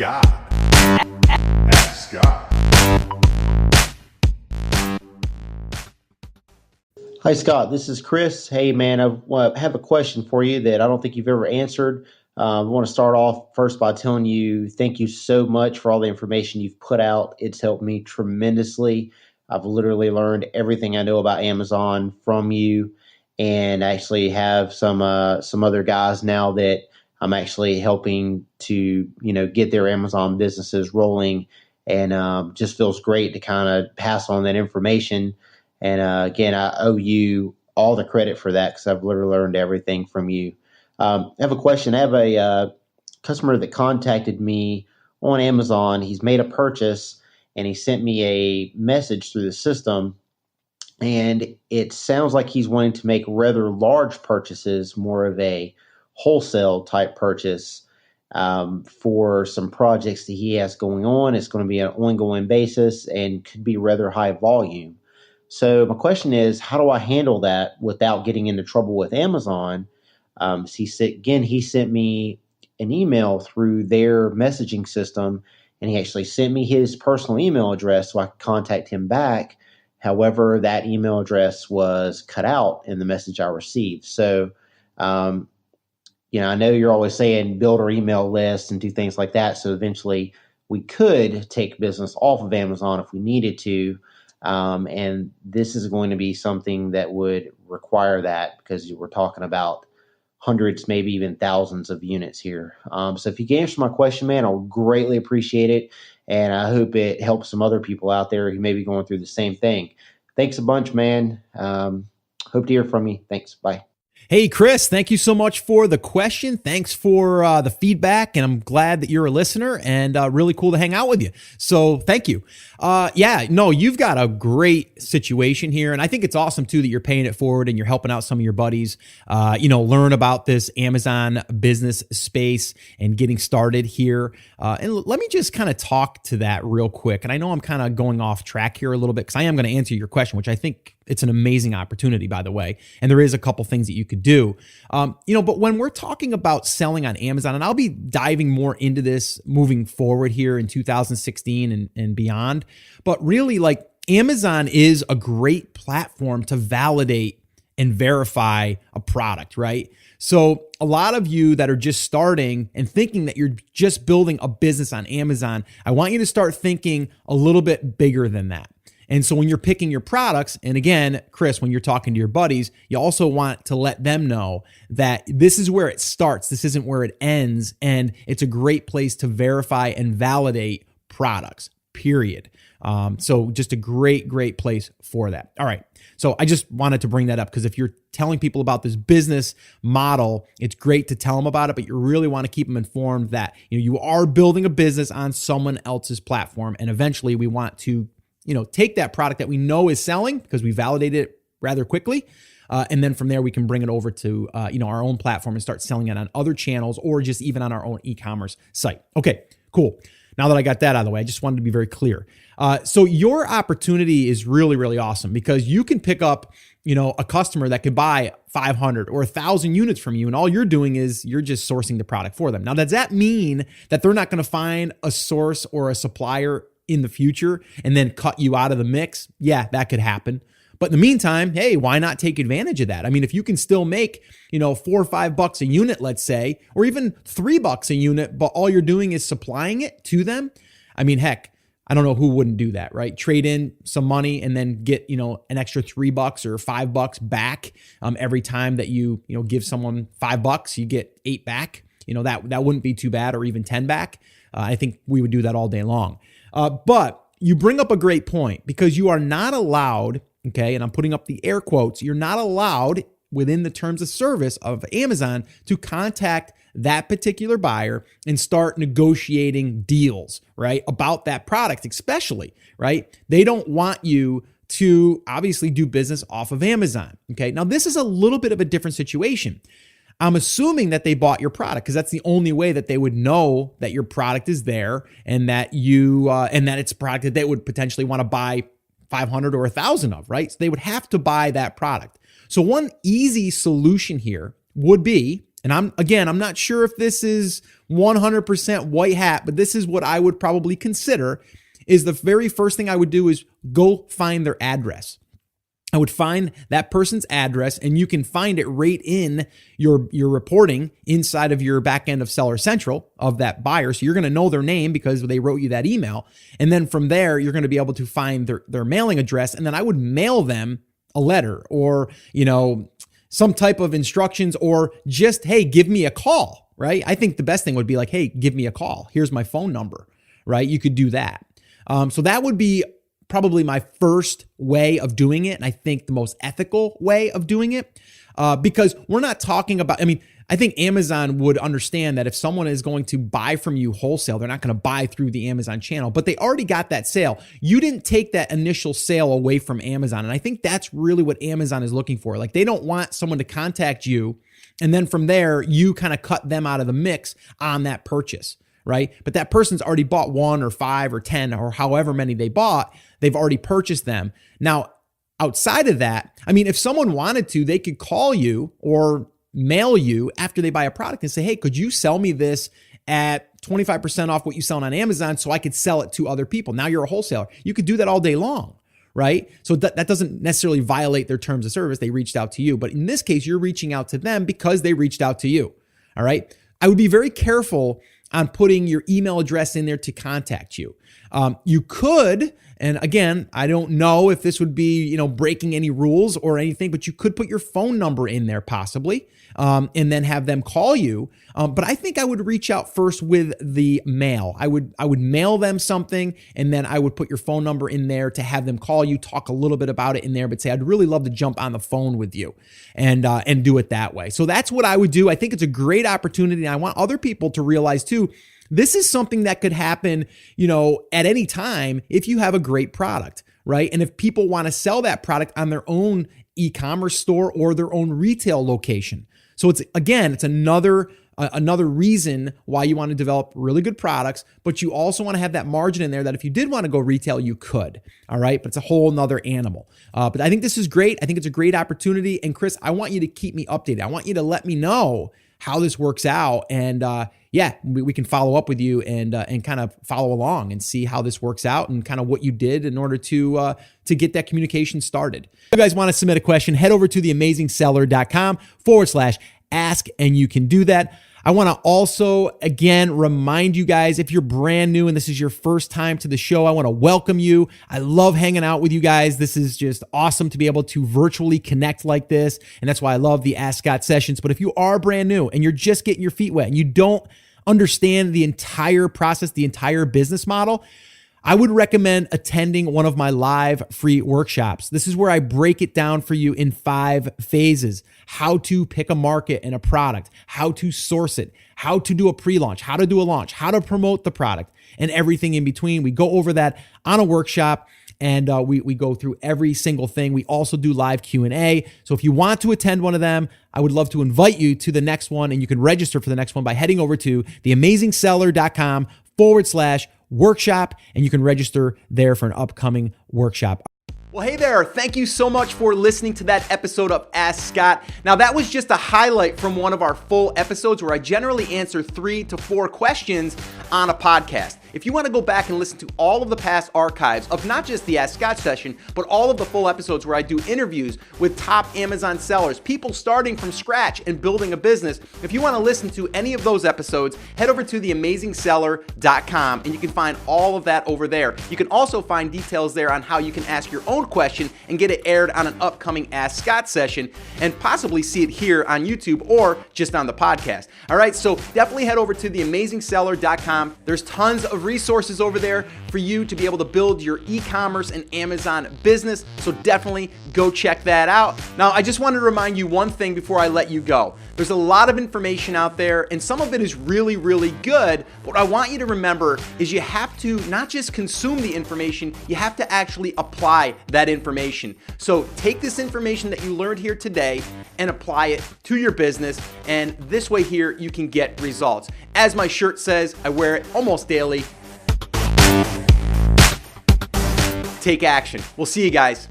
God. Ask Scott. Hi, Scott. This is Chris. Hey, man, I have a question for you that I don't think you've ever answered. I want to start off first by telling you thank you so much for all the information you've put out. It's helped me tremendously. I've literally learned everything I know about Amazon from you, and I actually have some other guys now that I'm actually helping to get their Amazon businesses rolling, and just feels great to kind of pass on that information. And again, I owe you all the credit for that because I've literally learned everything from you. I have a question. I have a customer that contacted me on Amazon. He's made a purchase and he sent me a message through the system. And it sounds like he's wanting to make rather large purchases, more of a wholesale type purchase for some projects that he has going on. It's going to be an ongoing basis and could be rather high volume. So my question is, how do I handle that without getting into trouble with Amazon? He sent me an email through their messaging system, and he actually sent me his personal email address so I could contact him back. However, that email address was cut out in the message I received. So, I know you're always saying build our email list and do things like that. So eventually we could take business off of Amazon if we needed to. And this is going to be something that would require that because we're talking about hundreds, maybe even thousands of units here. So if you can answer my question, man, I'll greatly appreciate it. And I hope it helps some other people out there who may be going through the same thing. Thanks a bunch, man. Hope to hear from you. Thanks. Bye. Hey, Chris, thank you so much for the question. Thanks for the feedback, and I'm glad that you're a listener and really cool to hang out with you. So thank you. You've got a great situation here, and I think it's awesome, too, that you're paying it forward and you're helping out some of your buddies, learn about this Amazon business space and getting started here. And let me just kind of talk to that real quick. And I know I'm kind of going off track here a little bit because I am going to answer your question, which I think it's an amazing opportunity, by the way. And there is a couple things that you could do. But when we're talking about selling on Amazon, and I'll be diving more into this moving forward here in 2016 and beyond, but really, like, Amazon is a great platform to validate and verify a product, right? So a lot of you that are just starting and thinking that you're just building a business on Amazon, I want you to start thinking a little bit bigger than that. And so when you're picking your products, and again, Chris, when you're talking to your buddies, you also want to let them know that this is where it starts. This isn't where it ends. And it's a great place to verify and validate products, period. So just a great place for that. All right. So I just wanted to bring that up because if you're telling people about this business model, it's great to tell them about it, but you really want to keep them informed that you are building a business on someone else's platform. And eventually we want to take that product that we know is selling because we validated it rather quickly. And then from there, we can bring it over to, our own platform and start selling it on other channels or just even on our own e-commerce site. Okay, cool. Now that I got that out of the way, I just wanted to be very clear. So your opportunity is really, really awesome because you can pick up, a customer that could buy 500 or 1,000 units from you. And all you're doing is you're just sourcing the product for them. Now, does that mean that they're not going to find a source or a supplier in the future and then cut you out of the mix? Yeah, that could happen. But in the meantime, hey, why not take advantage of that? I mean, if you can still make, $4 or $5 a unit, let's say, or even $3 a unit, but all you're doing is supplying it to them. I mean, heck, I don't know who wouldn't do that, right? Trade in some money and then get, an extra $3 or $5 back. Every time that you give someone $5, you get 8 back. That wouldn't be too bad, or even 10 back. I think we would do that all day long. But you bring up a great point because you are not allowed, okay, and I'm putting up the air quotes, you're not allowed within the terms of service of Amazon to contact that particular buyer and start negotiating deals, right, about that product especially, right? They don't want you to obviously do business off of Amazon, okay? Now, this is a little bit of a different situation. I'm assuming that they bought your product because that's the only way that they would know that your product is there and that and that it's a product that they would potentially want to buy 500 or 1,000 of, right? So they would have to buy that product. So one easy solution here would be, And I'm not sure if this is 100% white hat, but this is what I would probably consider, is the very first thing I would do is go find their address. I would find that person's address, and you can find it right in your reporting inside of your back end of Seller Central of that buyer. So you're going to know their name because they wrote you that email. And then from there, you're going to be able to find their mailing address. And then I would mail them a letter or, some type of instructions, or just, hey, give me a call, right? I think the best thing would be like, hey, give me a call. Here's my phone number, right? You could do that. So that would be probably my first way of doing it. And I think the most ethical way of doing it, because we're not talking about, I think Amazon would understand that if someone is going to buy from you wholesale, they're not going to buy through the Amazon channel, but they already got that sale. You didn't take that initial sale away from Amazon. And I think that's really what Amazon is looking for. Like, they don't want someone to contact you, and then from there, you kind of cut them out of the mix on that purchase, right? But that person's already bought 1 or 5 or 10 or however many they bought. They've already purchased them. Now, outside of that, if someone wanted to, they could call you or mail you after they buy a product and say, hey, could you sell me this at 25% off what you sell on Amazon so I could sell it to other people? Now you're a wholesaler. You could do that all day long, right? So that doesn't necessarily violate their terms of service. They reached out to you. But in this case, you're reaching out to them because they reached out to you, all right? I would be very careful on putting your email address in there to contact you. You could, and again, I don't know if this would be, breaking any rules or anything, but you could put your phone number in there possibly, and then have them call you. But I think I would reach out first with the mail. I would mail them something, and then I would put your phone number in there to have them call you, talk a little bit about it in there, but say, I'd really love to jump on the phone with you and do it that way. So that's what I would do. I think it's a great opportunity. And I want other people to realize too, this is something that could happen, at any time if you have a great product, right? And if people want to sell that product on their own e-commerce store or their own retail location. So it's another reason why you want to develop really good products, but you also want to have that margin in there that if you did want to go retail, you could, all right? But it's a whole nother animal. But I think this is great. I think it's a great opportunity. And Chris, I want you to keep me updated. I want you to let me know how this works out. And we can follow up with you and kind of follow along and see how this works out and kind of what you did in order to get that communication started. If you guys want to submit a question, head over to theamazingseller.com/ask, and you can do that. I want to also, again, remind you guys, if you're brand new and this is your first time to the show, I want to welcome you. I love hanging out with you guys. This is just awesome to be able to virtually connect like this. And that's why I love the Ask Scott sessions. But if you are brand new and you're just getting your feet wet and you don't understand the entire process, the entire business model, I would recommend attending one of my live free workshops. This is where I break it down for you in 5 phases: how to pick a market and a product, how to source it, how to do a pre-launch, how to do a launch, how to promote the product, and everything in between. We go over that on a workshop, and we go through every single thing. We also do live Q&A. So if you want to attend one of them, I would love to invite you to the next one, and you can register for the next one by heading over to theamazingseller.com/workshop, and you can register there for an upcoming workshop. Well, hey there. Thank you so much for listening to that episode of Ask Scott. Now, that was just a highlight from one of our full episodes where I generally answer 3 to 4 questions on a podcast. If you want to go back and listen to all of the past archives of not just the Ask Scott session, but all of the full episodes where I do interviews with top Amazon sellers, people starting from scratch and building a business, if you want to listen to any of those episodes, head over to theamazingseller.com, and you can find all of that over there. You can also find details there on how you can ask your own question and get it aired on an upcoming Ask Scott session, and possibly see it here on YouTube or just on the podcast. All right, so definitely head over to theamazingseller.com. There's tons of resources over there for you to be able to build your e-commerce and Amazon business. So definitely go check that out. Now, I just wanted to remind you one thing before I let you go. There's a lot of information out there, and some of it is really, really good. What I want you to remember is you have to not just consume the information, you have to actually apply that information. So take this information that you learned here today and apply it to your business, and this way here you can get results. As my shirt says, I wear it almost daily. Take action. We'll see you guys.